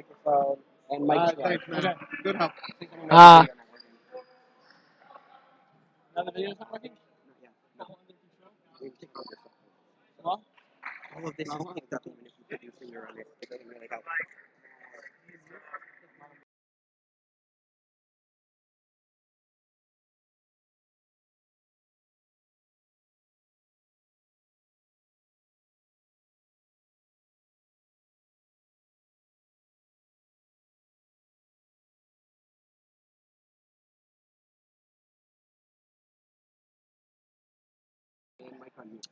microphone and mic stand. Thanks, man. Good help. Another video's not working? Well, All of this is picked up even if you put your finger on it. It doesn't really help.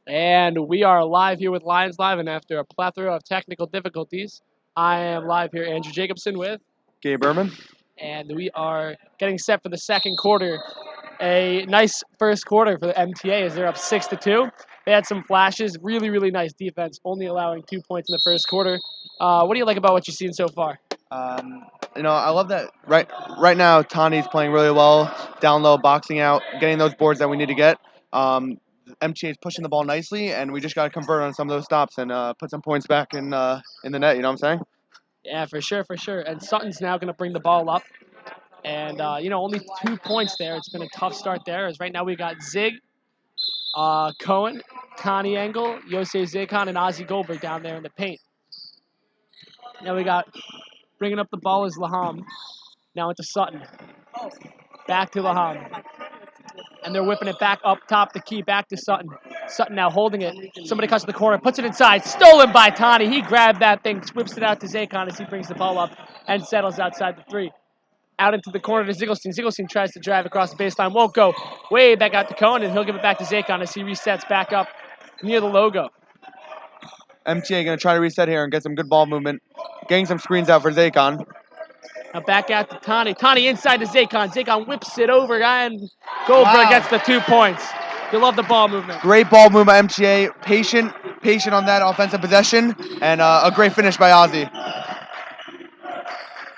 and we are live here with Lions Live, and after a plethora of technical difficulties, I am live here, Andrew Jacobson with, Gabe Berman. and we are getting set for the second quarter. A nice first quarter for the MTA as they're up 6-2. They had some flashes, really nice defense, only allowing 2 points in the first quarter. What do you like about what you've seen so far? I love that right now Tani's playing really well, down low, boxing out, getting those boards that we need to get. MTA is pushing the ball nicely, and we just got to convert on some of those stops and put some points back in the net. You know what I'm saying? Yeah, for sure. And Sutton's now going to bring the ball up. And, only 2 points there. It's been a tough start there. As right now we got Zig, Cohen, Connie Engel, Yosei Zakon, and Ozzy Goldberg down there in the paint. Now we got bringing up the ball is Laham. Now into Sutton. Back to Laham. And they're whipping it back up top the key, back to Sutton. Sutton now holding it. Somebody cuts to the corner, puts it inside. Stolen by Tani. He grabbed that thing, whips it out to Zakon as he brings the ball up and settles outside the three. Out into the corner to Ziegelstein. Ziegelstein tries to drive across the baseline. Won't go. Way back out to Cohen, and he'll give it back to Zakon as he resets back up near the logo. MTA going to try to reset here and get some good ball movement, getting some screens out for Zakon. Now back out to Tani. Tani inside to Zakon. Zakon whips it over, and Goldberg gets the 2 points. You love the ball movement. Great ball movement by MTA. Patient on that offensive possession, and a great finish by Ozzy.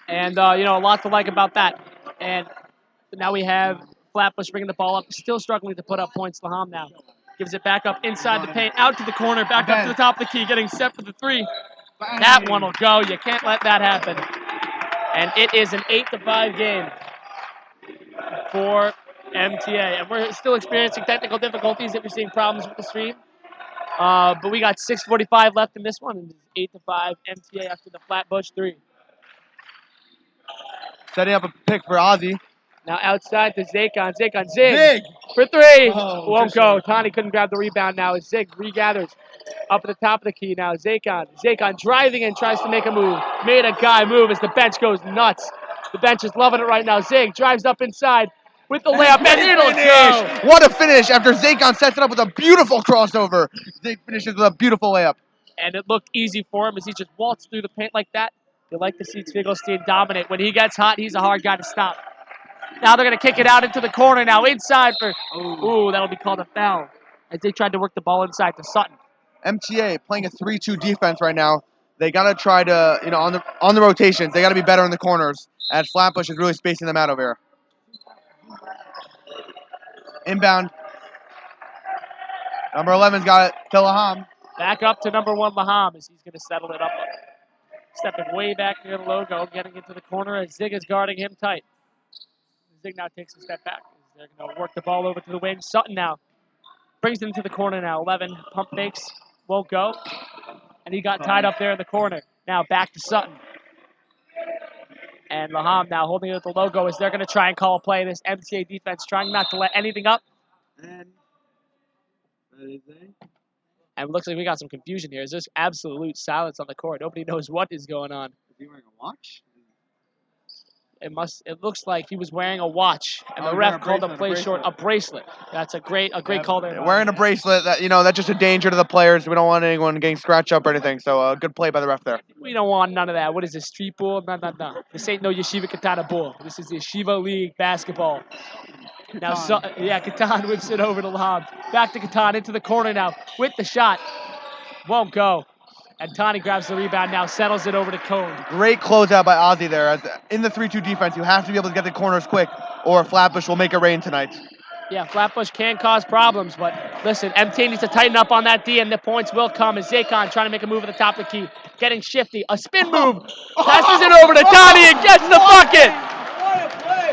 And, a lot to like about that. And now we have Flatbush bringing the ball up, still struggling to put up points. Laham now gives it back up inside the paint, out to the corner, back up to the top of the key, getting set for the three. That one will go. You can't let that happen. And it is an 8-5 game for MTA. And we're still experiencing technical difficulties that we're seeing problems with the stream. But we got 6:45 left in this one, and it's 8-5 MTA after the Flatbush three. Setting up a pick for Ozzy. Now outside to Zakon. Zakon, Zig for three. Won't go. Tani couldn't grab the rebound now as Zig regathers up at the top of the key now. Zakon driving in, tries to make a move. Made a guy move as the bench goes nuts. The bench is loving it right now. Zig drives up inside with the layup, and it'll go. What a finish after Zakon sets it up with a beautiful crossover. Zig finishes with a beautiful layup. And it looked easy for him as he just waltzed through the paint like that. You like to see Ziegelstein dominate. When he gets hot, he's a hard guy to stop. Now they're going to kick it out into the corner now. Inside for, that'll be called a foul. As they tried to work the ball inside to Sutton. MTA playing a 3-2 defense right now. They got to try to, on the rotations, they got to be better in the corners. As Flatbush is really spacing them out over here. Inbound. Number 11's got it. To Laham. Back up to number 1, Laham, as he's going to settle it up. Stepping way back near the logo, getting into the corner as Zig is guarding him tight. Zig now takes a step back. They're going to work the ball over to the wing. Sutton now brings it into the corner now. 11, pump fakes, won't go. And he got tied up there in the corner. Now back to Sutton. And Laham now holding it at the logo as they're going to try and call a play. This MTA defense trying not to let anything up. And it looks like we got some confusion here. There's absolute silence on the court. Nobody knows what is going on. Is he wearing a watch? It looks like he was wearing a watch, and the ref called the play short. A bracelet. That's a great call there. Wearing a bracelet, that's just a danger to the players. We don't want anyone getting scratched up or anything. So good play by the ref there. We don't want none of that. What is this, street ball? No. This ain't no Yeshiva Katana ball. This is the Yeshiva League basketball. Now, Katan whips it over to Laham. Back to Katan into the corner now with the shot. Won't go. And Tani grabs the rebound now, settles it over to Cone. Great closeout by Ozzy there. As in the 3-2 defense, you have to be able to get the corners quick, or Flatbush will make it rain tonight. Yeah, Flatbush can cause problems, but listen, MTA needs to tighten up on that D, and the points will come as Zakon trying to make a move at the top of the key. Getting shifty. A spin move. Passes it over to Tani and gets the bucket.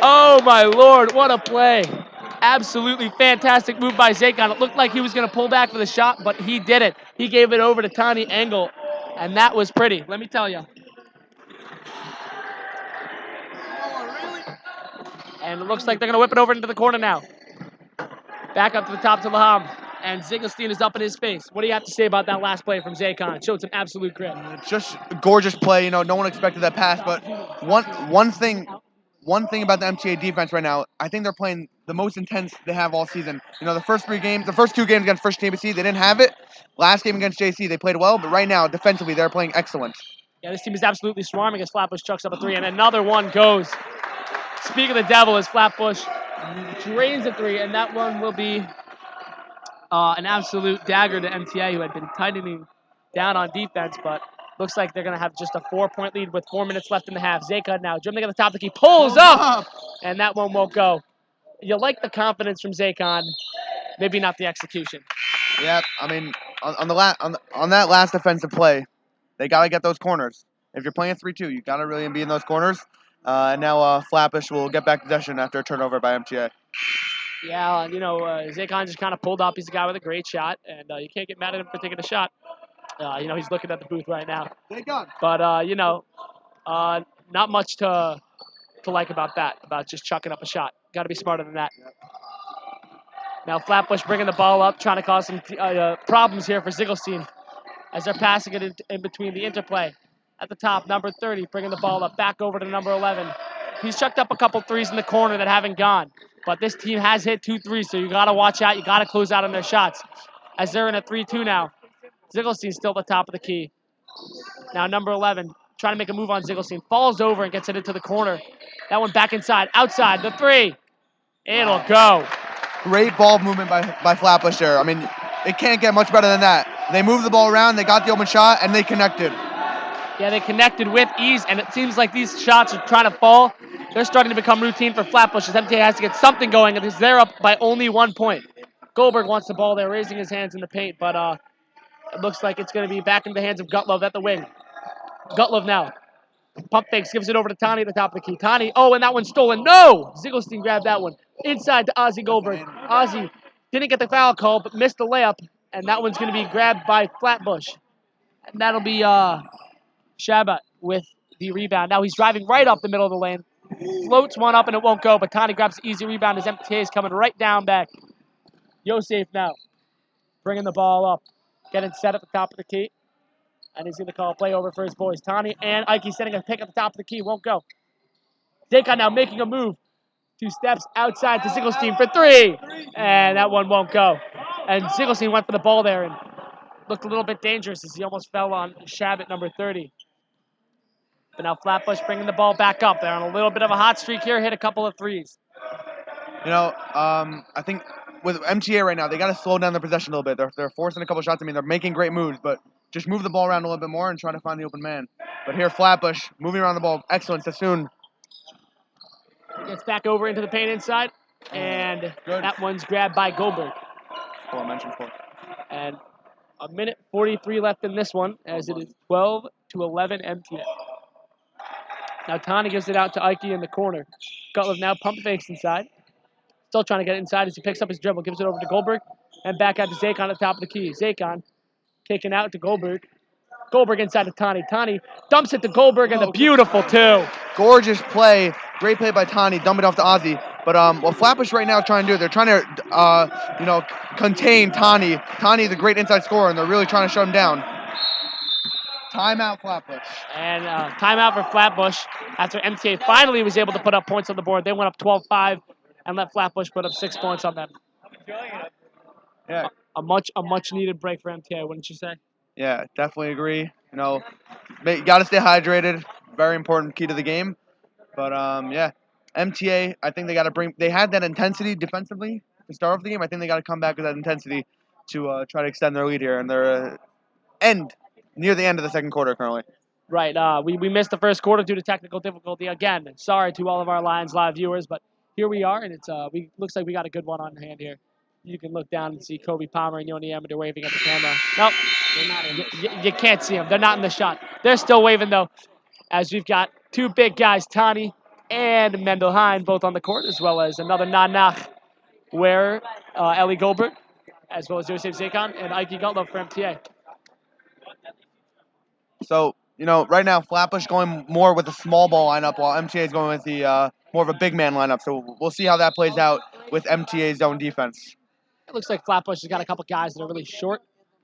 Oh, my Lord. What a play. Absolutely fantastic move by Zakon. It looked like he was going to pull back for the shot, but he didn't. He gave it over to Tani Engel, and that was pretty. Let me tell you. And it looks like they're going to whip it over into the corner now. Back up to the top to Laham. And Zingelstein is up in his face. What do you have to say about that last play from Zakon? Showed some absolute grit. It's just a gorgeous play. You know, no one expected that pass. But one thing about the MTA defense right now, I think they're playing the most intense they have all season. You know, the first two games against First JBC, they didn't have it. Last game against JC, they played well. But right now, defensively, they're playing excellent. Yeah, this team is absolutely swarming as Flatbush chucks up a three, and another one goes. Speak of the devil as Flatbush drains a three, and that one will be an absolute dagger to MTA, who had been tightening down on defense, but looks like they're going to have just a 4-point lead with 4 minutes left in the half. Zakon now dribbling at the top of the key, pulls up, and that one won't go. You like the confidence from Zakon, maybe not the execution. Yeah, I mean, on that last defensive play, they got to get those corners. If you're playing 3-2, you got to really be in those corners. And now Flatbush will get back possession after a turnover by MTA. Yeah, you know, Zakon just kind of pulled up. He's a guy with a great shot, and you can't get mad at him for taking a shot. You know, he's looking at the booth right now. But, you know, not much to like about that, about just chucking up a shot. Got to be smarter than that. Now Flatbush bringing the ball up, trying to cause some problems here for Zingelstein as they're passing it in between the interplay. At the top, number 30, bringing the ball up, back over to number 11. He's chucked up a couple threes in the corner that haven't gone. But this team has hit 2 threes, so you got to watch out. You got to close out on their shots. As they're in a 3-2 now. Zingelstein's still at the top of the key. Now number 11, trying to make a move on Zingelstein. Falls over and gets it into the corner. That one back inside. Outside, the three. It'll go. Great ball movement by Flatbush there. I mean, it can't get much better than that. They moved the ball around, they got the open shot, and they connected. Yeah, they connected with ease, and it seems like these shots are trying to fall. They're starting to become routine for Flatbush as MTA has to get something going, and they're up by only 1 point. Goldberg wants the ball there, raising his hands in the paint, but it looks like it's going to be back in the hands of Gutlove at the wing. Gutlove now. Pump fakes, gives it over to Tani at the top of the key. Tani, oh, and that one's stolen. No! Zingelstein grabbed that one. Inside to Ozzie Goldberg. Ozzie didn't get the foul call, but missed the layup, and that one's going to be grabbed by Flatbush. And that'll be Shabat with the rebound. Now he's driving right up the middle of the lane. Floats one up and it won't go, but Tani grabs the easy rebound as MTA is coming right down back. Yosef now bringing the ball up. Getting set at the top of the key. And he's going to call a play over for his boys. Tani and Ike setting a pick at the top of the key. Won't go. Zakon now making a move. 2 steps outside to Zingelstein for 3. And that one won't go. And Zingelstein went for the ball there and looked a little bit dangerous as he almost fell on Shabat number 30. But now Flatbush bringing the ball back up. They're on a little bit of a hot streak here. Hit a couple of threes. You know, I think with MTA right now, they got to slow down their possession a little bit. They're forcing a couple shots. I mean, they're making great moves, but just move the ball around a little bit more and try to find the open man. But here, Flatbush moving around the ball. Excellent. Sassoon. Gets back over into the paint inside. And that one's grabbed by Goldberg. Mentioned four. And a minute 43 left in this one as it is 12-11 MTA. Now Tani gives it out to Ike in the corner. Gutlove now pump fakes inside. Still trying to get it inside as he picks up his dribble. Gives it over to Goldberg. And back out to Zakon at the top of the key. Zakon kicking out to Goldberg. Goldberg inside to Tani. Tani dumps it to Goldberg and the beautiful 2. Gorgeous play. Great play by Tani. Dump it off to Ozzie. But what Flatbush right now is trying to do, they're trying to, contain Tani. Tani, the great inside scorer, and they're really trying to shut him down. Timeout, Flatbush. And timeout for Flatbush after MTA finally was able to put up points on the board. They went up 12-5 and let Flatbush put up 6 points on them. Yeah. A much needed break for MTA, wouldn't you say? Yeah, definitely agree. You know, you got to stay hydrated. Very important key to the game. But yeah, MTA, I think they had that intensity defensively to start off the game. I think they got to come back with that intensity to try to extend their lead here. And they're near the end of the second quarter currently. Right. We missed the first quarter due to technical difficulty again. Sorry to all of our Lions Live viewers, but here we are, and it's looks like we got a good one on hand here. You can look down and see Kobe Palmer and Yoni Amador waving at the camera. Nope, They're not in this. you can't see them. They're not in the shot. They're still waving though, as we've got two big guys, Tani and Mendel Hine, both on the court, as well as another Nanach wearer, Ellie Goldberg, as well as Joseph Zakon and Ike Gutlove for MTA. So, right now Flatbush going more with a small ball lineup, while MTA is going with the more of a big man lineup. So we'll see how that plays out with MTA's zone defense. It looks like Flatbush has got a couple guys that are really short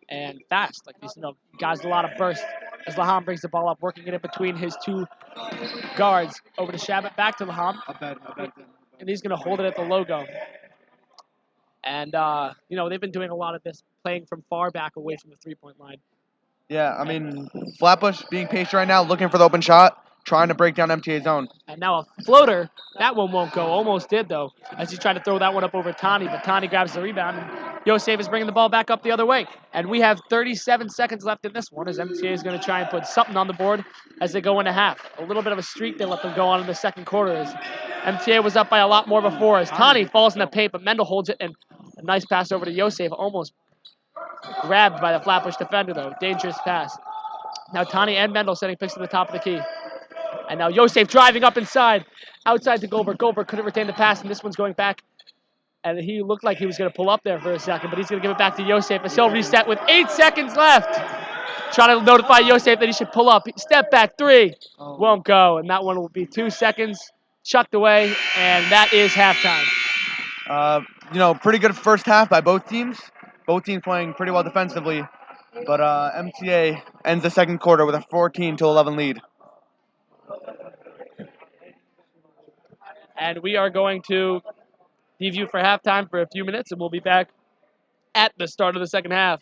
and fast, like these guys with a lot of burst. As Laham brings the ball up, working it in between his two guards, over to Shabbat, back to Laham, and he's going to hold it at the logo. And they've been doing a lot of this, playing from far back away from the three-point line. Yeah, I mean, Flatbush being patient right now, looking for the open shot, trying to break down MTA's zone. And now a floater. That one won't go. Almost did, though, as he tried to throw that one up over Tani. But Tani grabs the rebound, and Yosef is bringing the ball back up the other way. And we have 37 seconds left in this one, as MTA is going to try and put something on the board as they go into half. A little bit of a streak they let them go on in the second quarter. As MTA was up by a lot more before, as Tani falls in the paint, but Mendel holds it, and a nice pass over to Yosef, almost grabbed by the Flatbush defender, though. Dangerous pass. Now Tani and Mendel setting picks to the top of the key. And now Yosef driving up inside, outside to Goldberg. Goldberg couldn't retain the pass, and this one's going back. And he looked like he was going to pull up there for a second, but he's going to give it back to Yosef as he'll reset with 8 seconds left. Trying to notify Yosef that he should pull up. Step back, 3. Won't go, and that one will be 2 seconds. Chucked away, and that is halftime. Pretty good first half by both teams. Both teams playing pretty well defensively, but MTA ends the second quarter with a 14-11 lead. And we are going to leave you for halftime for a few minutes, and we'll be back at the start of the second half.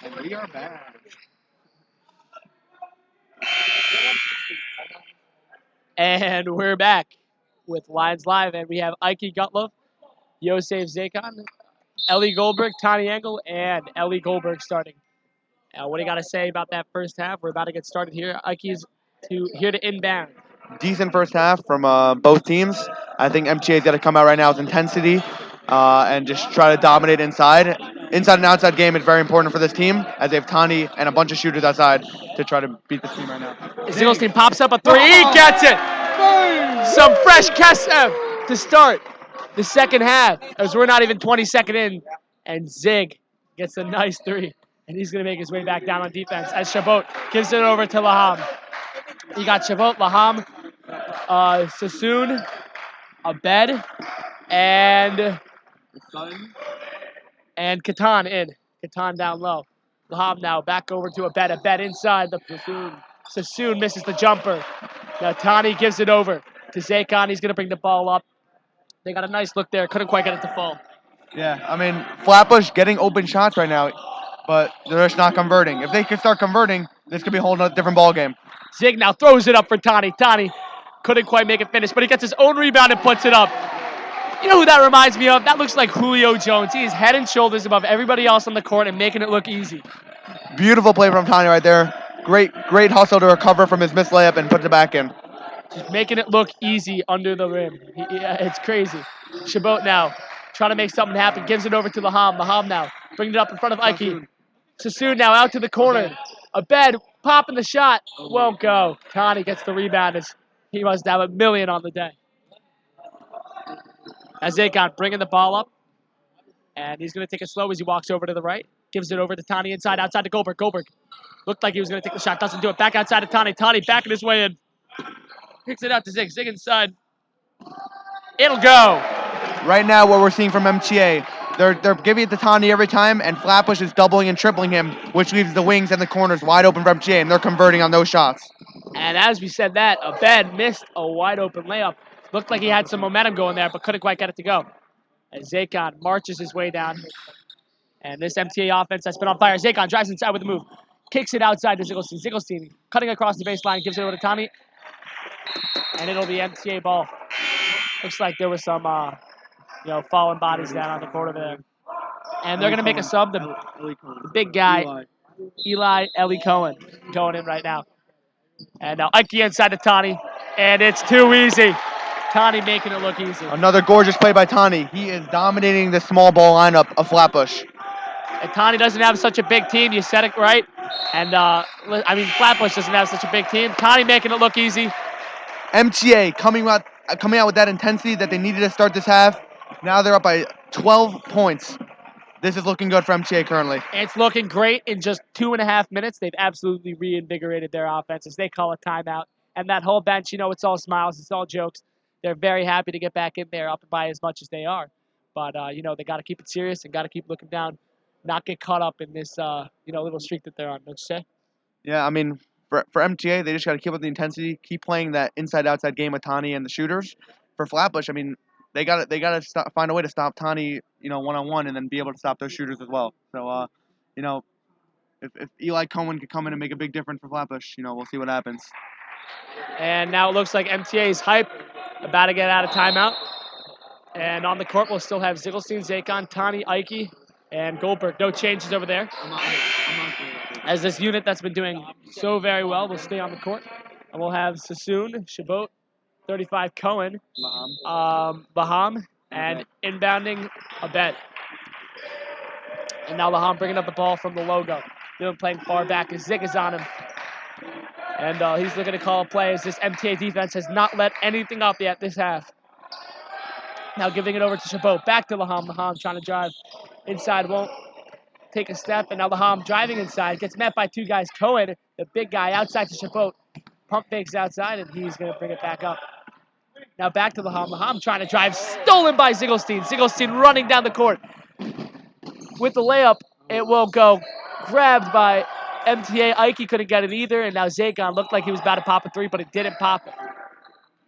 And we are back. And we're back with Lions Live, and we have Ike Gutlove, Yosef Zakon, Ellie Goldberg, Tony Engel, and Ellie Goldberg starting. What do you got to say about that first half? We're about to get started here. Ike is here to inbound. Decent first half from both teams. I think MTA's got to come out right now with intensity and just try to dominate inside. Inside and outside game is very important for this team, as they have Tani and a bunch of shooters outside to try to beat this team right now. Zigglestein pops up a three. He gets it. Some fresh Kesef to start the second half, as we're not even 20 seconds in, and Zig gets a nice three, and he's going to make his way back down on defense as Chabot gives it over to Laham. You got Chabot, Laham, Sassoon, Abed, and Katan in. Katan down low. Laham now back over to Abed. Abed inside the Sassoon. Sassoon misses the jumper. Now Tani gives it over to Zakon. He's going to bring the ball up. They got a nice look there. Couldn't quite get it to fall. Yeah, I mean, Flatbush getting open shots right now, but they're just not converting. If they could start converting, this could be a whole different ball game. Zig now throws it up for Tani. Tani couldn't quite make it finish, but he gets his own rebound and puts it up. You know who that reminds me of? That looks like Julio Jones. He is head and shoulders above everybody else on the court and making it look easy. Beautiful play from Tani right there. Great hustle to recover from his missed layup and put it back in. Just making it look easy under the rim. It's crazy. Chabot now trying to make something happen. Gives it over to Laham. Laham now bringing it up in front of Ike. Sassoon now out to the corner. Abed popping the shot. Won't go. Tani gets the rebound as he must have a million on the day. As Zakon bringing the ball up. And he's going to take it slow as he walks over to the right. Gives it over to Tani inside, outside to Goldberg. Goldberg looked like he was going to take the shot. Doesn't do it. Back outside to Tani. Tani backing his way in. Kicks it out to Zig. Zig inside. It'll go. Right now, what we're seeing from MTA, they're giving it to Tani every time, and Flatbush is doubling and tripling him, which leaves the wings and the corners wide open for MTA, and they're converting on those shots. And as we said that, Abed missed a wide open layup. Looked like he had some momentum going there, but couldn't quite get it to go. As Zakon marches his way down. And this MTA offense has been on fire. Zakon drives inside with the move. Kicks it outside to Zigglestein. Zigglestein cutting across the baseline, gives it over to Tani. And it'll be MTA ball. Looks like there was some fallen bodies down on the court over there. And they're going to make a sub. The big guy, Eli Ellie Cohen, going in right now. And now Ike inside to Tani. And it's too easy. Tani making it look easy. Another gorgeous play by Tani. He is dominating the small ball lineup of Flatbush. And Tani doesn't have such a big team. You said it right. And, Flatbush doesn't have such a big team. Tani making it look easy. MTA coming out with that intensity that they needed to start this half. Now they're up by 12 points. This is looking good for MTA currently. It's looking great. In just 2.5 minutes, they've absolutely reinvigorated their offenses. They call a timeout. And that whole bench, it's all smiles. It's all jokes. They're very happy to get back in there up by as much as they are. But, they got to keep it serious and got to keep looking down, not get caught up in this, little streak that they're on, don't you say? Yeah, I mean, for MTA, they just got to keep up the intensity, keep playing that inside-outside game with Tani and the shooters. For Flatbush, I mean, they got to find a way to stop Tani, one-on-one, and then be able to stop those shooters as well. So, if Eli Cohen could come in and make a big difference for Flatbush, we'll see what happens. And now it looks like MTA's hype, about to get out of timeout. And on the court, we'll still have Zigglestein, Zakon, Tani, Ike, and Goldberg. No changes over there. As this unit that's been doing so very well will stay on the court. And we'll have Sassoon, Chabot, 35 Cohen, Baham, and inbounding Abed. And now Laham bringing up the ball from the logo. They're playing far back as Zig is on him. And he's looking to call a play as this MTA defense has not let anything up yet this half. Now giving it over to Chabot. Back to Laham. Laham trying to drive inside. Won't take a step. And now Laham driving inside. Gets met by two guys. Cohen, the big guy, outside to Chabot. Pump fakes outside, and he's going to bring it back up. Now back to Laham. Laham trying to drive. Stolen by Zigglestein. Zigglestein running down the court. With the layup, it will go. Grabbed by MTA. Ike couldn't get it either, and now Zakon looked like he was about to pop a three, but it didn't pop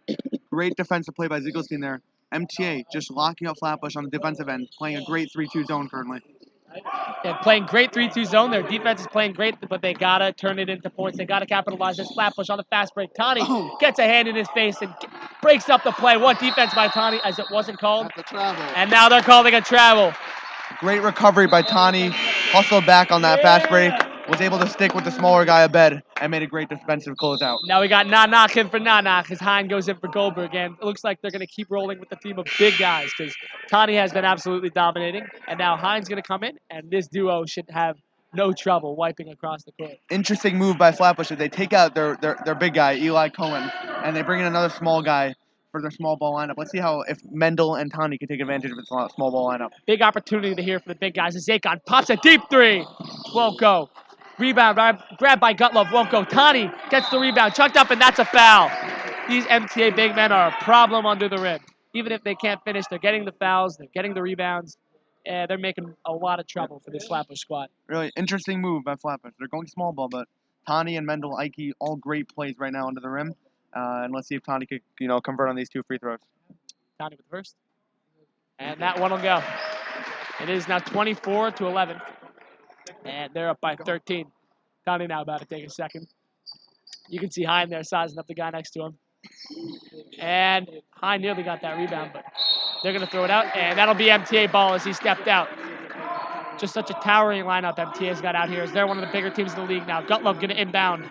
it. Great defensive play by Zigglestein there. MTA just locking up Flatbush on the defensive end, playing a great 3-2 zone currently. They're playing great 3-2 zone. Their defense is playing great, but they got to turn it into points. They got to capitalize this Flatbush on the fast break. Tani gets a hand in his face and breaks up the play. What defense by Tani as it wasn't called. That's a travel. And now they're calling a travel. Great recovery by Tani. Hustled back on that fast break. Was able to stick with the smaller guy abed and made a great defensive closeout. Now we got Nanak in for Nanak as Hein goes in for Goldberg. And it looks like they're going to keep rolling with the team of big guys because Tani has been absolutely dominating. And now Hein's going to come in, and this duo should have no trouble wiping across the court. Interesting move by Flatbush. They take out their big guy, Eli Cohen, and they bring in another small guy for their small ball lineup. Let's see if Mendel and Tani can take advantage of the small ball lineup. Big opportunity to here for the big guys. As Zakon pops a deep three. Won't go. Rebound, grabbed by Gutlove. Won't go. Tani gets the rebound. Chucked up, and that's a foul. These MTA big men are a problem under the rim. Even if they can't finish, they're getting the fouls. They're getting the rebounds. And they're making a lot of trouble for this Flatbush squad. Really interesting move by Flatbush. They're going small ball, but Tani and Mendel, Ike, all great plays right now under the rim. And let's see if Tani could, convert on these 2 free throws. Tani with the first. And that one will go. It is now 24-11. And they're up by 13. Tani now about to take a second. You can see Hein there sizing up the guy next to him. And Hein nearly got that rebound, but they're going to throw it out. And that'll be MTA ball as he stepped out. Just such a towering lineup MTA's got out here as they're one of the bigger teams in the league now. Gutlove going to inbound.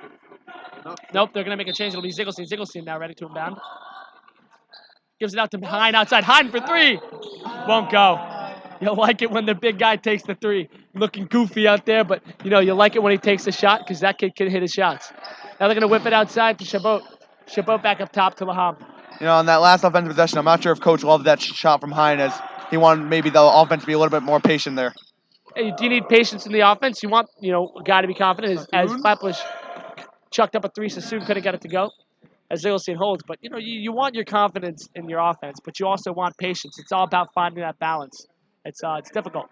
Nope, they're going to make a change. It'll be Ziegelstein. Ziegelstein now ready to inbound. Gives it out to Hein outside. Hein for three. Won't go. You'll like it when the big guy takes the three. Looking goofy out there, but you like it when he takes the shot because that kid can hit his shots. Now they're going to whip it outside to Chabot. Chabot back up top to Laham. On that last offensive possession, I'm not sure if Coach loved that shot from Hein as he wanted maybe the offense to be a little bit more patient there. Hey, do you need patience in the offense? You want, a guy to be confident. As Flatbush chucked up a three, Sassoon couldn't get it to go. As Ziegelstein holds, but you want your confidence in your offense, but you also want patience. It's all about finding that balance. It's difficult.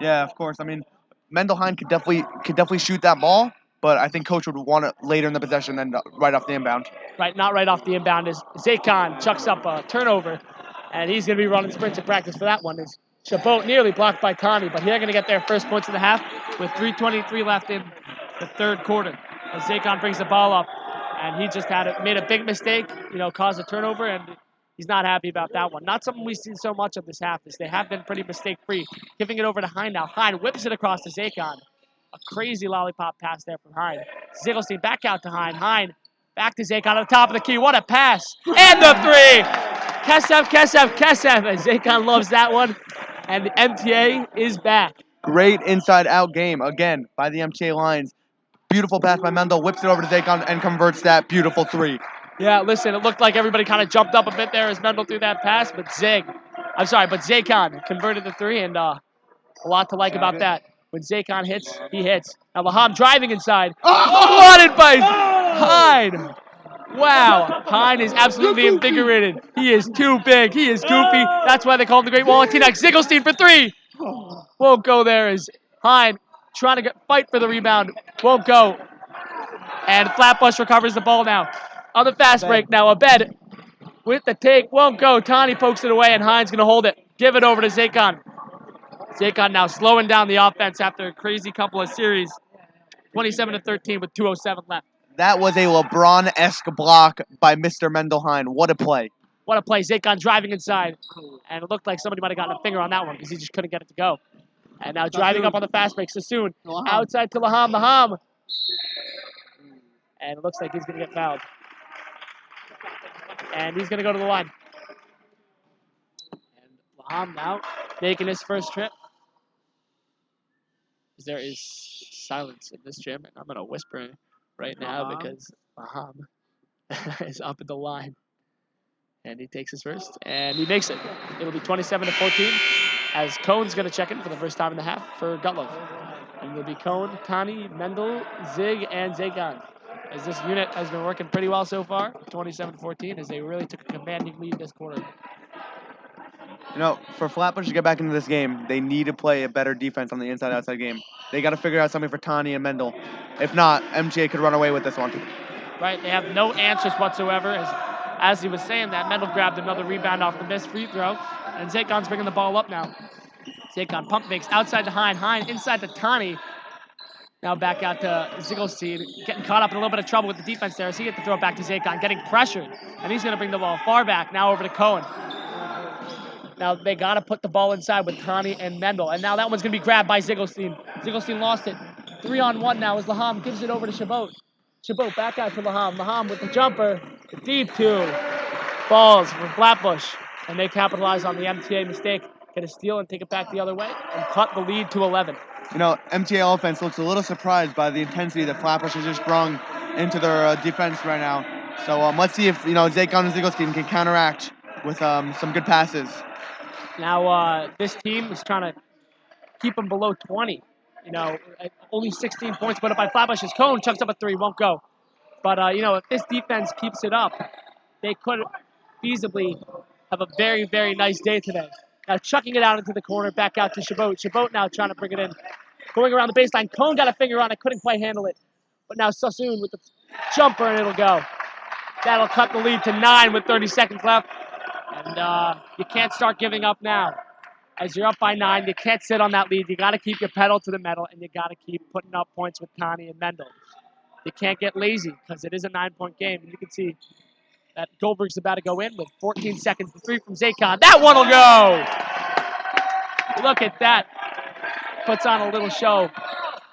Yeah, of course. I mean, Mendel Hein could definitely shoot that ball, but I think Coach would want it later in the possession than right off the inbound. Right, not right off the inbound. Is Zakon chucks up a turnover, and he's going to be running sprints in practice for that one. Is Chabot nearly blocked by Tani, but they're going to get their first points in the half with 3:23 left in the third quarter. As Zakon brings the ball up, and he just made a big mistake, caused a turnover, and he's not happy about that one. Not something we've seen so much of this half, is they have been pretty mistake-free. Giving it over to Hein now. Hein whips it across to Zakon. A crazy lollipop pass there from Hein. Ziegelstein back out to Hein. Hein back to Zakon on the top of the key. What a pass. And the three. Kesev. And Zakon loves that one. And the MTA is back. Great inside-out game, again, by the MTA Lions. Beautiful pass by Mendel, whips it over to Zakon and converts that beautiful three. Yeah, listen, it looked like everybody kind of jumped up a bit there as Mendel threw that pass, but Zakon converted the three, and a lot to like about that. When Zakon hits, he hits. Now Laham driving inside. Wanted by Hein. Wow, Hein is absolutely invigorated. He is too big. He is goofy. That's why they call him the Great Wall of Teaneck. Ziegelstein for three. Won't go there as Hein trying to fight for the rebound. Won't go. And Flatbush recovers the ball now. On the fast break now, Abed with the take. Won't go. Tani pokes it away, and Hein's going to hold it. Give it over to Zakon. Zakon now slowing down the offense after a crazy couple of series. 27-13 with 2:07 left. That was a LeBron-esque block by Mr. Mendel Hein. What a play. What a play. Zakon driving inside. And it looked like somebody might have gotten a finger on that one because he just couldn't get it to go. And now driving up on the fast break. Sassoon outside to Laham. Laham. And it looks like he's going to get fouled. And he's going to go to the line. And Laham now making his first trip. There is silence in this gym, and I'm going to whisper right now because Laham is up at the line. And he takes his first, and he makes it. It'll be 27-14 as Cohen's going to check in for the first time in the half for Gutlove. And it'll be Cohen, Tani, Mendel, Zig, and Zakon. As this unit has been working pretty well so far, 27-14, as they really took a commanding lead this quarter. For Flatbush to get back into this game, they need to play a better defense on the inside-outside game. They got to figure out something for Tani and Mendel. If not, MTA could run away with this one. Right, they have no answers whatsoever. As he was saying that, Mendel grabbed another rebound off the missed free throw, and Zakon's bringing the ball up now. Zakon pump fakes outside to Hine. Hine inside to Tani. Now back out to Ziegelstein, getting caught up in a little bit of trouble with the defense there as he gets to throw it back to Zakon, getting pressured, and he's going to bring the ball far back, now over to Cohen. Now they got to put the ball inside with Tani and Mendel, and now that one's going to be grabbed by Ziegelstein. Ziegelstein lost it. 3-on-1 now as Laham gives it over to Chabot. Chabot back out to Laham. Laham with the jumper. The deep two. Falls for Flatbush, and they capitalize on the MTA mistake. Get a steal and take it back the other way and cut the lead to 11. You know, MTA offense looks a little surprised by the intensity that Flatbush has just brung into their defense right now. So let's see if Zakon and Ziegelstein can counteract with some good passes. Now this team is trying to keep them below 20. Only 16 points put up by Flatbush. As Cone chucks up a three, won't go. But if this defense keeps it up, they could feasibly have a very, very nice day today. Now chucking it out into the corner, back out to Chabot. Chabot now trying to bring it in. Going around the baseline. Cone got a finger on it, couldn't quite handle it. But now Sassoon with the jumper, and it'll go. That'll cut the lead to 9 with 30 seconds left. And you can't start giving up now. As you're up by 9, you can't sit on that lead. You got to keep your pedal to the metal, and you got to keep putting up points with Tani and Mendel. You can't get lazy because it is a 9-point game. And you can see that Goldberg's about to go in with 14 seconds. The three from Zakon. That one will go! Look at that. Puts on a little show.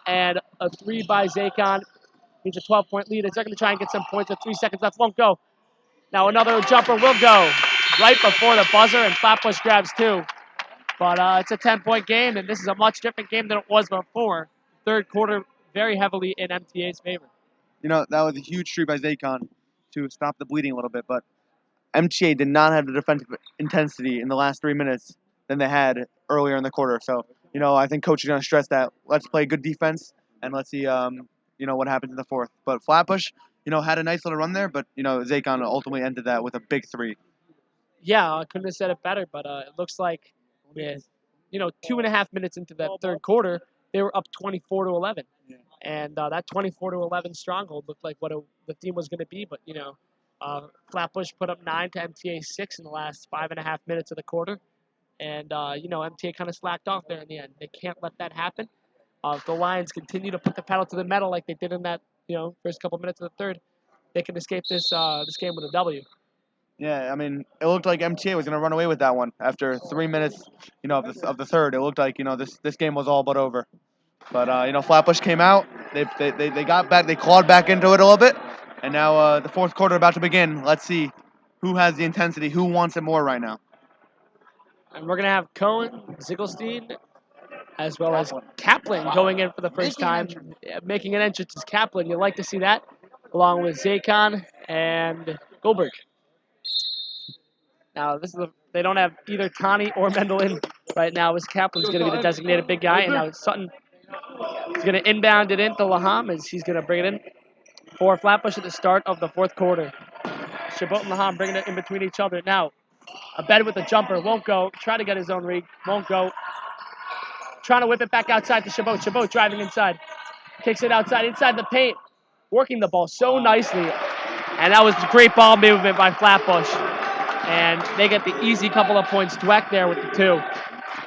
And a three by Zakon means a 12-point lead. They're going to try and get some points with 3 seconds left. Won't go. Now another jumper will go right before the buzzer, and Flatbush grabs 2. But it's a 10-point game, and this is a much different game than it was before. Third quarter very heavily in MTA's favor. That was a huge streak by Zakon to stop the bleeding a little bit, but MTA did not have the defensive intensity in the last 3 minutes than they had earlier in the quarter. So, I think coach is going to stress that. Let's play good defense, and let's see, what happens in the fourth. But Flatbush, had a nice little run there, but, Zakon ultimately ended that with a big 3. Yeah, I couldn't have said it better, but it looks like with, 2.5 minutes into that third quarter, they were up 24-11. Yeah. And that 24-11 stronghold looked like what the team was going to be, but, Flatbush put up 9 to MTA 6 in the last 5.5 minutes of the quarter. And, MTA kind of slacked off there in the end. They can't let that happen. If the Lions continue to put the pedal to the metal like they did in that, first couple minutes of the third, they can escape this game with a W. Yeah, I mean, it looked like MTA was going to run away with that one after 3 minutes, of the third. It looked like, this game was all but over. But, Flatbush came out. They got back. They clawed back into it a little bit. And now the fourth quarter about to begin. Let's see who has the intensity, who wants it more right now. And we're going to have Cohen, Ziegelstein, as well as Kaplan going in for the first time. Making an entrance is Kaplan. You like to see that, along with Zakon and Goldberg. Now, they don't have either Tani or Mendel in right now, as Kaplan's going to be the designated big guy. And now Sutton is going to inbound it into Laham as he's going to bring it in for Flatbush at the start of the fourth quarter. Chabot and Laham bringing it in between each other. Now, Abed with the jumper, won't go. Try to get his own read, won't go. Trying to whip it back outside to Chabot. Chabot driving inside. Kicks it outside, inside the paint. Working the ball so nicely. And that was great ball movement by Flatbush. And they get the easy couple of points. Dweck there with the 2.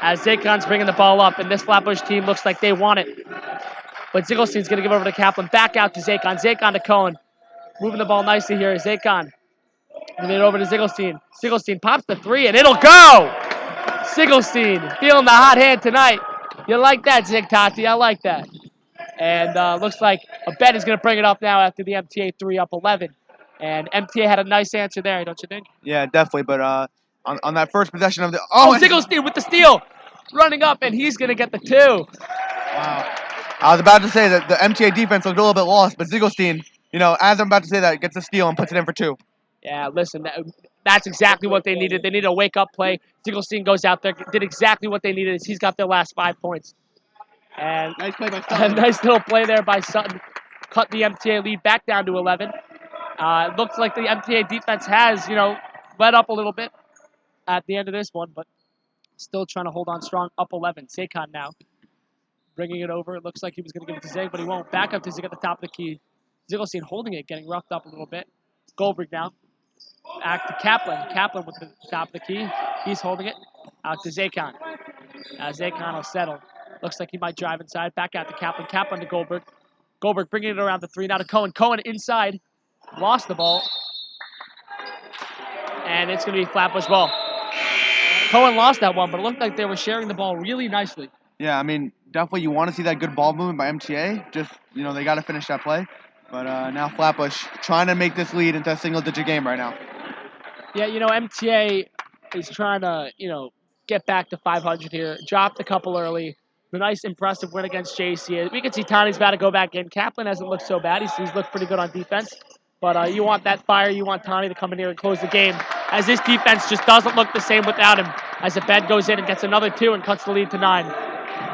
As Zakon's bringing the ball up, and this Flatbush team looks like they want it. But Ziegelstein's going to give over to Kaplan. Back out to Zakon. Zakon to Cohen. Moving the ball nicely here. Zakon. Moving it over to Ziegelstein. Ziegelstein pops the 3, and it'll go! Ziegelstein feeling the hot hand tonight. You like that, Zig Tati. I like that. And looks like Abed is going to bring it up now after the MTA 3 up 11. And MTA had a nice answer there, don't you think? Yeah, definitely. But on that first possession of the... Oh, Ziegelstein with the steal. Running up, and he's going to get the 2. Wow. I was about to say that the MTA defense looked a little bit lost, but Ziegelstein, as I'm about to say that, gets a steal and puts it in for 2. Yeah, listen, that's exactly what they needed. They needed a wake-up play. Ziegelstein goes out there, did exactly what they needed. He's got their last 5 points. And nice play by Sutton. A nice little play there by Sutton. Cut the MTA lead back down to 11. It looks like the MTA defense has, let up a little bit at the end of this one, but still trying to hold on strong, up 11. Zakon now bringing it over. It looks like he was going to give it to Zig, but he won't. Back up to Zig at the top of the key. Ziegelstein holding it, getting roughed up a little bit. Goldberg now. Back to Kaplan. Kaplan with the top of the key. He's holding it. Out to Zakon. As Zakon will settle. Looks like he might drive inside. Back out to Kaplan. Kaplan to Goldberg. Goldberg bringing it around the 3. Now to Cohen. Cohen inside. Lost the ball. And it's going to be Flatbush ball. Cohen lost that one, but it looked like they were sharing the ball really nicely. Yeah, I mean, definitely you want to see that good ball movement by MTA. Just, they got to finish that play. But now Flatbush trying to make this lead into a single-digit game right now. Yeah, MTA is trying to, get back to 500 here. Dropped a couple early. The nice, impressive win against JC. We can see Tani's about to go back in. Kaplan hasn't looked so bad. He's looked pretty good on defense. But you want that fire. You want Tani to come in here and close the game. As this defense just doesn't look the same without him. As Abed goes in and gets another 2 and cuts the lead to 9.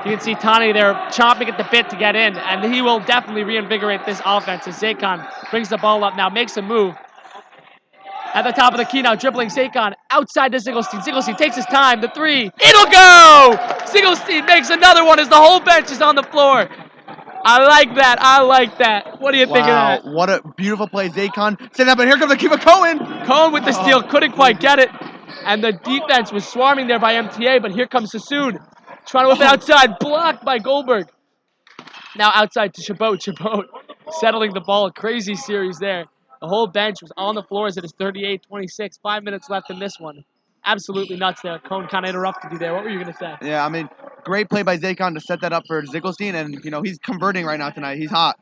You can see Tani there chomping at the bit to get in. And he will definitely reinvigorate this offense as Zakon brings the ball up now, makes a move. At the top of the key now, dribbling Zakon outside to Zingelstein. Zingelstein takes his time. The 3. It'll go! Zingelstein makes another one as the whole bench is on the floor. I like that. What do you think of that? Wow, what a beautiful play. Zakon set up, and here comes Akiva Cohen. Cohen with the steal, couldn't quite get it. And the defense was swarming there by MTA, but here comes Sassoon. Trying to whip it outside, blocked by Goldberg. Now outside to Chabot. Chabot settling the ball. A crazy series there. The whole bench was on the floor as it is 38-26. 5 minutes left in this one. Absolutely nuts there. Cohen kind of interrupted you there. What were you going to say? Yeah, I mean, great play by Zakon to set that up for Zingelstein, and, he's converting right now tonight. He's hot.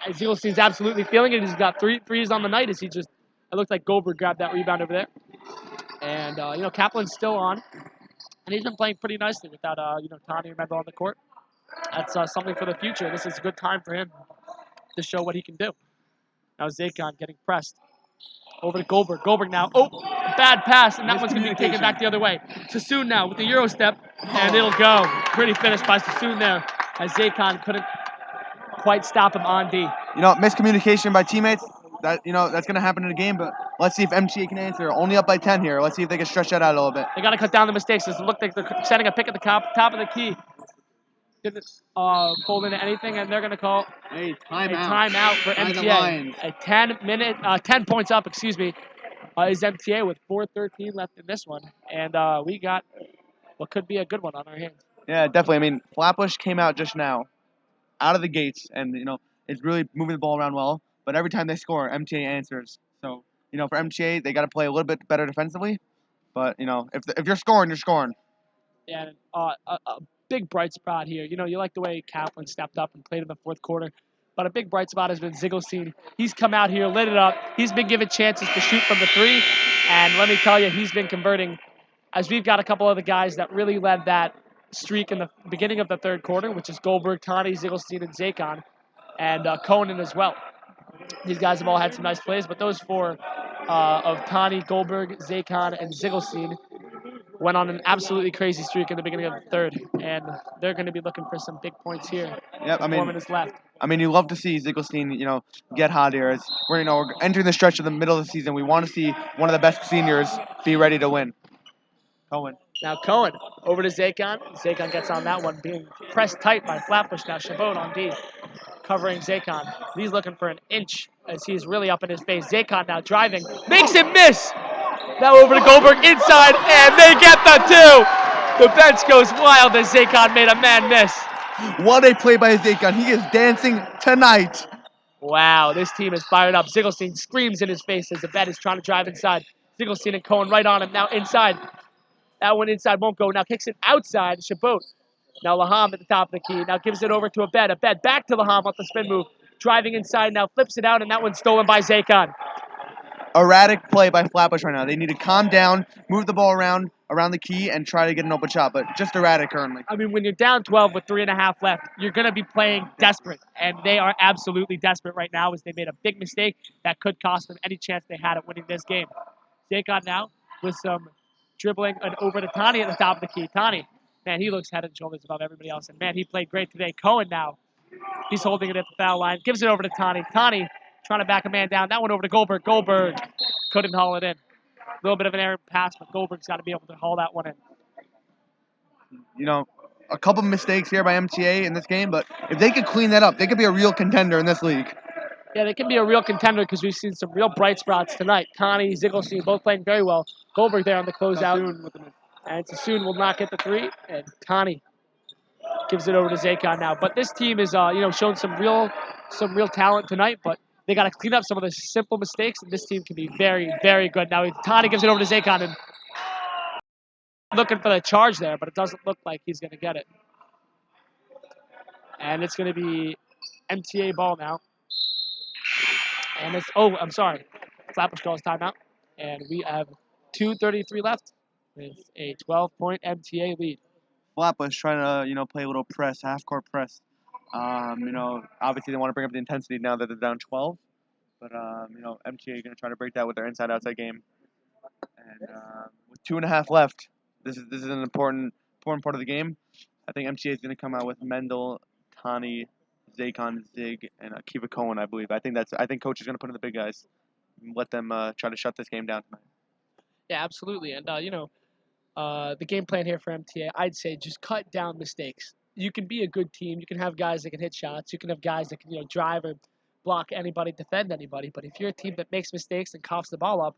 Zingelstein's absolutely feeling it. He's got 3 threes on the night as it looked like Goldberg grabbed that rebound over there. And, Kaplan's still on. And he's been playing pretty nicely without, Tani and Mendel on the court. That's something for the future. This is a good time for him to show what he can do. Now Zakon getting pressed. Over to Goldberg. Goldberg now. Oh, a bad pass, and that one's going to be taken back the other way. Sassoon now with the Euro step, and it'll go. Pretty finish by Sassoon there, as Zakon couldn't quite stop him on D. Miscommunication by teammates. That's going to happen in a game, but let's see if MTA can answer. Only up by 10 here. Let's see if they can stretch that out a little bit. They got to cut down the mistakes. It looked like they're setting a pick at the top of the key. Didn't fold into anything, and they're going to call a timeout for MTA. A 10 points up, is MTA with 4:13 left in this one. And we got what could be a good one on our hands. Yeah, definitely. I mean, Flatbush came out just now, out of the gates, and, is really moving the ball around well. But every time they score, MTA answers. So, for MTA, they got to play a little bit better defensively. But, if you're scoring, you're scoring. Yeah, a big bright spot here. You like the way Kaplan stepped up and played in the fourth quarter. But a big bright spot has been Zingelstein. He's come out here, lit it up. He's been given chances to shoot from the 3. And let me tell you, he's been converting. As we've got a couple of the guys that really led that streak in the beginning of the third quarter, which is Goldberg, Tani, Zingelstein, and Zakon. And Conan as well. These guys have all had some nice plays, but those 4 of Tani, Goldberg, Zakon, and Zingelstein went on an absolutely crazy streak in the beginning of the third, and they're going to be looking for some big points here. Yep, 4 minutes left. I mean, you love to see Zingelstein, get hot here. As we're entering the stretch of the middle of the season. We want to see one of the best seniors be ready to win. Cohen. Now Cohen over to Zakon. Zakon gets on that one, being pressed tight by Flatbush. Now Chabot on D, covering Zakon. He's looking for an inch as he's really up in his face. Zakon now driving, makes him miss. Now over to Goldberg inside, and they get the 2. The bench goes wild as Zakon made a man miss. What a play by Zakon. He is dancing tonight. Wow, this team is fired up. Zingelstein screams in his face as Abed is trying to drive inside. Zingelstein and Cohen right on him. Now inside. That one inside won't go. Now kicks it outside. Chabot. Now Laham at the top of the key. Now gives it over to Abed. Abed back to Laham off the spin move. Driving inside. Now flips it out, and that one's stolen by Zakon. Erratic play by Flatbush right now. They need to calm down, move the ball around the key, and try to get an open shot, but just erratic currently. I mean, when you're down 12 with 3.5 left, you're going to be playing desperate, and they are absolutely desperate right now as they made a big mistake that could cost them any chance they had at winning this game. Zakon now with some dribbling and over to Tani at the top of the key. Tani, man, he looks head and shoulders above everybody else, and man, he played great today. Cohen now, he's holding it at the foul line, gives it over to Tani. Tani trying to back a man down. That one over to Goldberg. Goldberg couldn't haul it in. A little bit of an errant pass, but Goldberg's got to be able to haul that one in. A couple mistakes here by MTA in this game, but if they could clean that up, they could be a real contender in this league. Yeah, they can be a real contender because we've seen some real bright spots tonight. Tani, Zingelstein both playing very well. Goldberg there on the closeout. And Sassoon will not get the three, and Tani gives it over to Zaycon now. But this team is, showing some real talent tonight. But they got to clean up some of the simple mistakes, and this team can be very, very good. Now Tani gives it over to Zaycon, and looking for the charge there, but it doesn't look like he's going to get it. And it's going to be MTA ball now. And I'm sorry. Flatbush calls timeout. And we have 2:33 left with a 12-point MTA lead. Flatbush trying to, play a little press, half-court press. Obviously they want to bring up the intensity now that they're down 12. But, MTA going to try to break that with their inside-outside game. And with 2.5 left, this is an important part of the game. I think MTA is going to come out with Mendel, Tani, Zaycon, Zig, and Kiva Cohen, I believe. I think Coach is going to put in the big guys and let them try to shut this game down tonight. Yeah, absolutely. And, the game plan here for MTA, I'd say just cut down mistakes. You can be a good team. You can have guys that can hit shots. You can have guys that can, drive or block anybody, defend anybody. But if you're a team that makes mistakes and coughs the ball up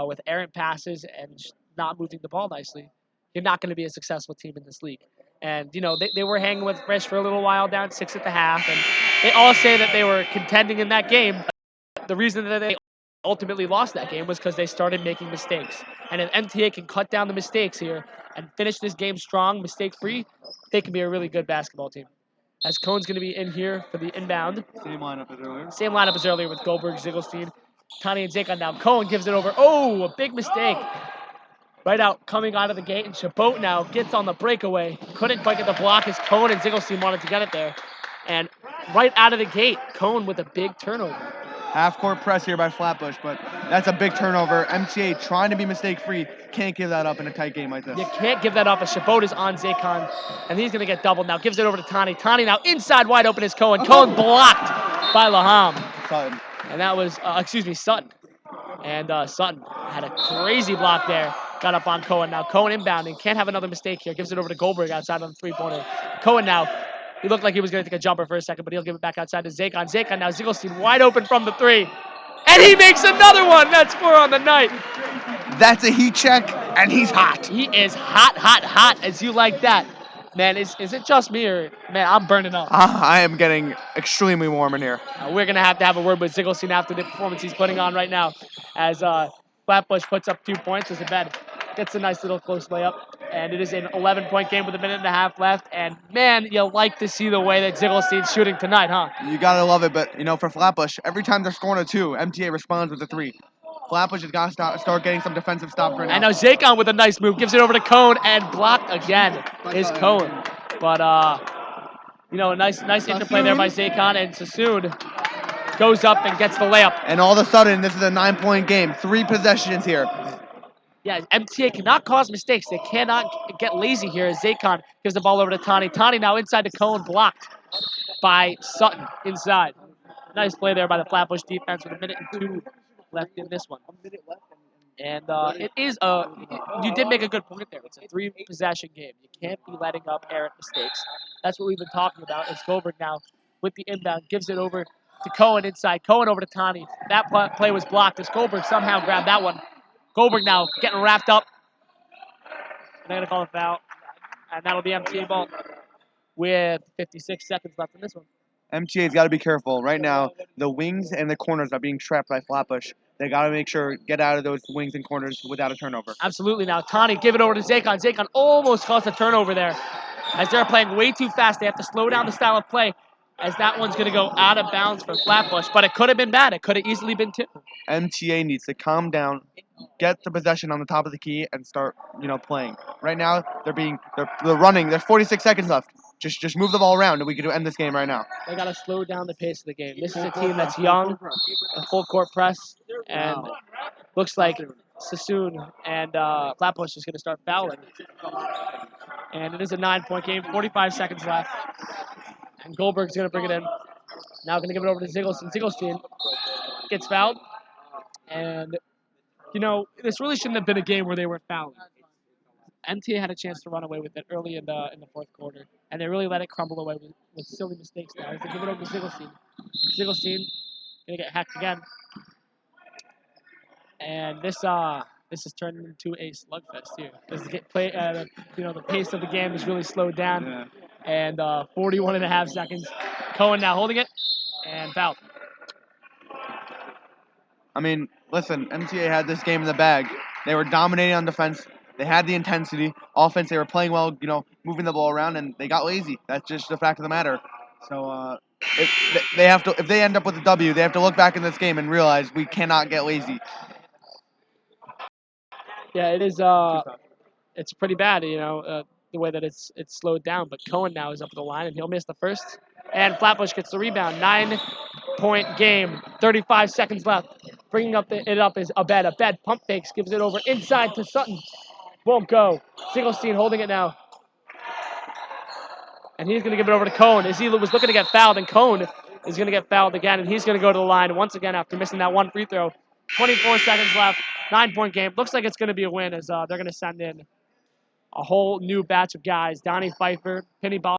with errant passes and just not moving the ball nicely, you're not going to be a successful team in this league. And, they were hanging with Fresh for a little while, down 6 at the half. And they all say that they were contending in that game. The reason that they ultimately lost that game was because they started making mistakes. And if MTA can cut down the mistakes here and finish this game strong, mistake-free, they can be a really good basketball team. As Cohen's going to be in here for the inbound. Same lineup as earlier. Same lineup as earlier with Goldberg, Ziegelstein, Tani, and Zaycon. Now Cohen gives it over. Oh, a big mistake. Right out, coming out of the gate, and Chabot now gets on the breakaway. Couldn't quite get the block as Cohen and Ziegelstein wanted to get it there. And right out of the gate, Cohen with a big turnover. Half-court press here by Flatbush, but that's a big turnover. MTA trying to be mistake-free. Can't give that up in a tight game like this. You can't give that up as Chabot is on Zaycon, and he's going to get doubled now. Gives it over to Tani. Tani now inside wide open is Cohen. Cohen blocked by Laham. Sutton. And that was, Sutton. And Sutton had a crazy block there. Got up on Cohen. Now Cohen inbounding. Can't have another mistake here. Gives it over to Goldberg outside on the three-pointer. Cohen now. He looked like he was going to take a jumper for a second, but he'll give it back outside to Zaycon. Zaycon now. Ziegelstein wide open from the three. And he makes another one. That's 4 on the night. That's a heat check, and he's hot. He is hot, as you like that. Man, is it just me, or, man, I'm burning up. I am getting extremely warm in here. We're going to have a word with Ziegelstein after the performance he's putting on right now, as Flatbush puts up 2 points as Abed gets a nice little close layup. And it is an 11-point game with 1.5 minutes left. And, man, you like to see the way that Ziegelstein's shooting tonight, huh? You got to love it. But, for Flatbush, every time they're scoring a 2, MTA responds with a 3. Flatbush has got to start getting some defensive stops right now. And now Zaycon with a nice move. Gives it over to Cohen and blocked again is Cohen. But, a nice interplay there by Zaycon, and Sassoon goes up and gets the layup. And all of a sudden, this is a 9-point game. 3 possessions here. Yeah, MTA cannot cause mistakes. They cannot get lazy here as Zaycon gives the ball over to Tani. Tani now inside to Cohen, blocked by Sutton inside. Nice play there by the Flatbush defense with 1 minute and 2 left in this one. And it is you did make a good point there. It's a 3-possession game. You can't be letting up errant mistakes. That's what we've been talking about. It's Goldberg now with the inbound. Gives it over to Cohen inside. Cohen over to Tani. That play was blocked as Goldberg somehow grabbed that one. Goldberg now getting wrapped up. They're going to call a foul. And that'll be MTA ball with 56 seconds left in this one. MTA's got to be careful. Right now, the wings and the corners are being trapped by Flatbush. They got to make sure get out of those wings and corners without a turnover. Absolutely. Now, Tani, give it over to Zaycon. Zaycon almost caused a turnover there. As they're playing way too fast, they have to slow down the style of play, as that one's going to go out of bounds for Flatbush. But it could have been bad. It could have easily been 2. MTA needs to calm down, get the possession on the top of the key, and start, playing. Right now, they're running. There's 46 seconds left. Just move the ball around, and we can end this game right now. They got to slow down the pace of the game. This is a team that's young, a full court press, and looks like Sassoon and Flatbush is going to start fouling. And it is a 9-point game, 45 seconds left. And Goldberg's going to bring it in. Now going to give it over to Ziegelstein. Ziegelstein gets fouled. And, this really shouldn't have been a game where they were fouling. MTA had a chance to run away with it early in the fourth quarter, and they really let it crumble away with silly mistakes now. They give it over to Ziegelstein. Ziegelstein gonna get hacked again, and this this has turned into a slugfest here. Because the pace of the game is really slowed down. Yeah. And 41.5 seconds. Cohen now holding it and fouled. I mean, listen, MTA had this game in the bag. They were dominating on defense. They had the intensity. Offense, they were playing well, moving the ball around, and they got lazy. That's just the fact of the matter. So if they end up with a W, they have to look back in this game and realize we cannot get lazy. Yeah, it is. It's pretty bad, the way that it's slowed down. But Cohen now is up the line, and he'll miss the first. And Flatbush gets the rebound. 9-point game. 35 seconds left. Bringing it up is Abed. Abed pump fakes, gives it over inside to Sutton. Won't go. Singlestein holding it now. And he's going to give it over to Cohen. Azila was looking to get fouled, and Cohen is going to get fouled again, and he's going to go to the line once again after missing that one free throw. 24 seconds left. 9-point game. Looks like it's going to be a win as they're going to send in a whole new batch of guys. Donnie Pfeiffer, Penny Ball.